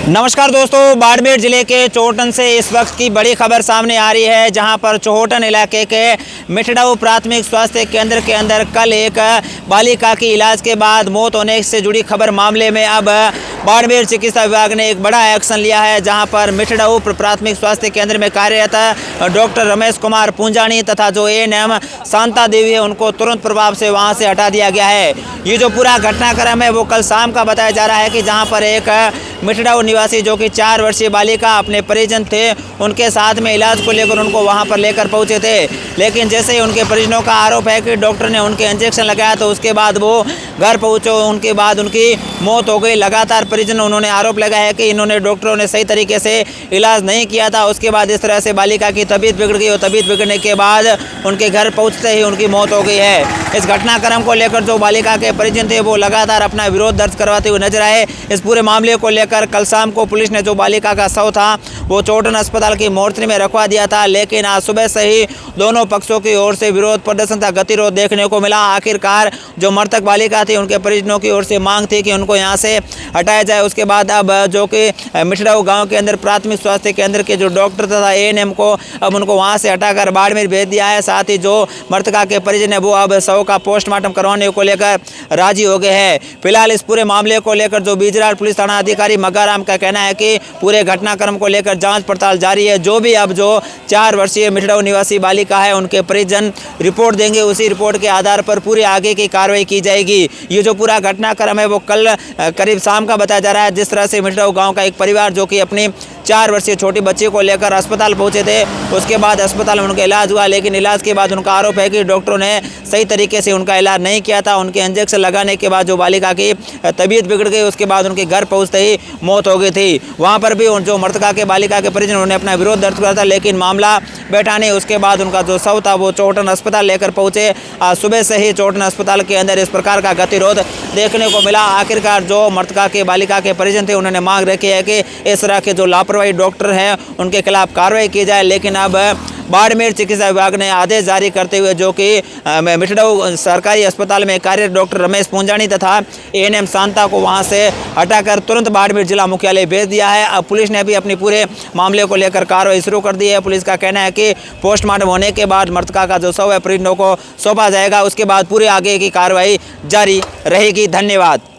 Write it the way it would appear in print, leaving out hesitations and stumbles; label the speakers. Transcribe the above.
Speaker 1: नमस्कार दोस्तों, बाड़मेर जिले के चोहटन से इस वक्त की बड़ी खबर सामने आ रही है, जहां पर चोहटन इलाके के मिठड़ाऊ प्राथमिक स्वास्थ्य केंद्र के अंदर कल एक बालिका की इलाज के बाद मौत होने से जुड़ी खबर मामले में अब बाड़मेर चिकित्सा विभाग ने एक बड़ा एक्शन लिया है, जहां पर मिठड़ाऊ प्राथमिक स्वास्थ्य केंद्र में कार्यरत डॉक्टर रमेश कुमार पूंजानी तथा जो एएनएम शांता देवी है उनको तुरंत प्रभाव से वहां से हटा दिया गया है। ये जो पूरा घटनाक्रम है वो कल शाम का बताया जा रहा है कि जहाँ पर एक मिठड़ाऊ निवासी जो कि 4 वर्षीय बालिका अपने परिजन थे उनके साथ में इलाज को लेकर उनको वहां पर लेकर पहुंचे थे, लेकिन जैसे ही उनके परिजनों का आरोप है कि डॉक्टर ने उनके इंजेक्शन लगाया तो उसके बाद वो घर पहुंचे, उनके बाद उनकी मौत हो गई। लगातार परिजन उन्होंने आरोप लगाया है कि इन्होंने डॉक्टरों ने सही तरीके से इलाज नहीं किया था। उसके बाद इस तरह से बालिका की तबीयत बिगड़ गई और तबीयत बिगड़ने के बाद उनके घर पहुँचते ही उनकी मौत हो गई है। इस घटनाक्रम को लेकर जो बालिका के परिजन थे वो लगातार अपना विरोध दर्ज करवाते हुए नजर आए। इस पूरे मामले को लेकर कल शाम को पुलिस ने जो बालिका का शव था वो चोहटन अस्पताल की मोर्चरी में रखवा दिया था, लेकिन आज सुबह से ही दोनों पक्षों की ओर से विरोध प्रदर्शन का गतिरोध देखने को मिला। आखिरकार जो मृतक बालिका थी उनके परिजनों की ओर से मांग थी कि उनको यहाँ से हटाया जाए। उसके बाद अब जो कि मिठड़ाऊ गाँव के अंदर प्राथमिक स्वास्थ्य केंद्र के जो डॉक्टर तथा एएनएम को अब उनको वहाँ से हटाकर बाड़मेर भेज दिया है। साथ ही जो मृतका के परिजन है वो अब शव का पोस्टमार्टम करवाने को लेकर राजी हो गए हैं। फिलहाल इस पूरे मामले को लेकर जो बिजरार पुलिस थाना अधिकारी मग्गाराम का कहना है कि पूरे घटनाक्रम को लेकर जांच पड़ताल जारी है। जो भी अब जो 4 वर्षीय मिठड़ाऊ निवासी बालिका है उनके परिजन रिपोर्ट देंगे, उसी रिपोर्ट के आधार पर पूरी आगे की कार्रवाई की जाएगी। ये जो पूरा घटनाक्रम है वो कल करीब शाम का बताया जा रहा है। जिस तरह से मिठड़ाऊ गाँव का एक परिवार जो कि अपनी 4 वर्षीय छोटी बच्ची को लेकर अस्पताल पहुंचे थे, उसके बाद अस्पताल में उनका इलाज हुआ, लेकिन इलाज के बाद उनका आरोप है कि डॉक्टरों ने सही तरीके से उनका इलाज नहीं किया था। उनके इंजेक्शन लगाने के बाद जो बालिका की तबीयत बिगड़ गई, उसके बाद उनके घर पहुंचते ही मौत हो गई थी। वहां पर भी जो मृतका के बालिका के परिजन उन्होंने अपना विरोध दर्ज किया था, लेकिन मामला बैठा नहीं। उसके बाद उनका जो शव था वो चोहटन अस्पताल लेकर पहुंचे। आज सुबह से ही चोहटन अस्पताल के अंदर इस प्रकार का गतिरोध देखने को मिला। आखिरकार जो मृतका के बालिका के परिजन थे उन्होंने मांग रखी है कि इस तरह के जो लापरवाही डॉक्टर हैं उनके खिलाफ कार्रवाई की जाए, लेकिन अब बाड़मेर चिकित्सा विभाग ने आदेश जारी करते हुए जो कि मिठड़ाऊ सरकारी अस्पताल में कार्यरत डॉक्टर रमेश पूंजानी तथा एएनएम शांता को वहां से हटाकर तुरंत बाड़मेर जिला मुख्यालय भेज दिया है। अब पुलिस ने भी अपनी पूरे मामले को लेकर कार्रवाई शुरू कर दी है। पुलिस का कहना है कि पोस्टमार्टम होने के बाद मृतका का जो शव है परिजनों को सौंपा जाएगा, उसके बाद पूरे आगे की कार्रवाई जारी रहेगी। धन्यवाद।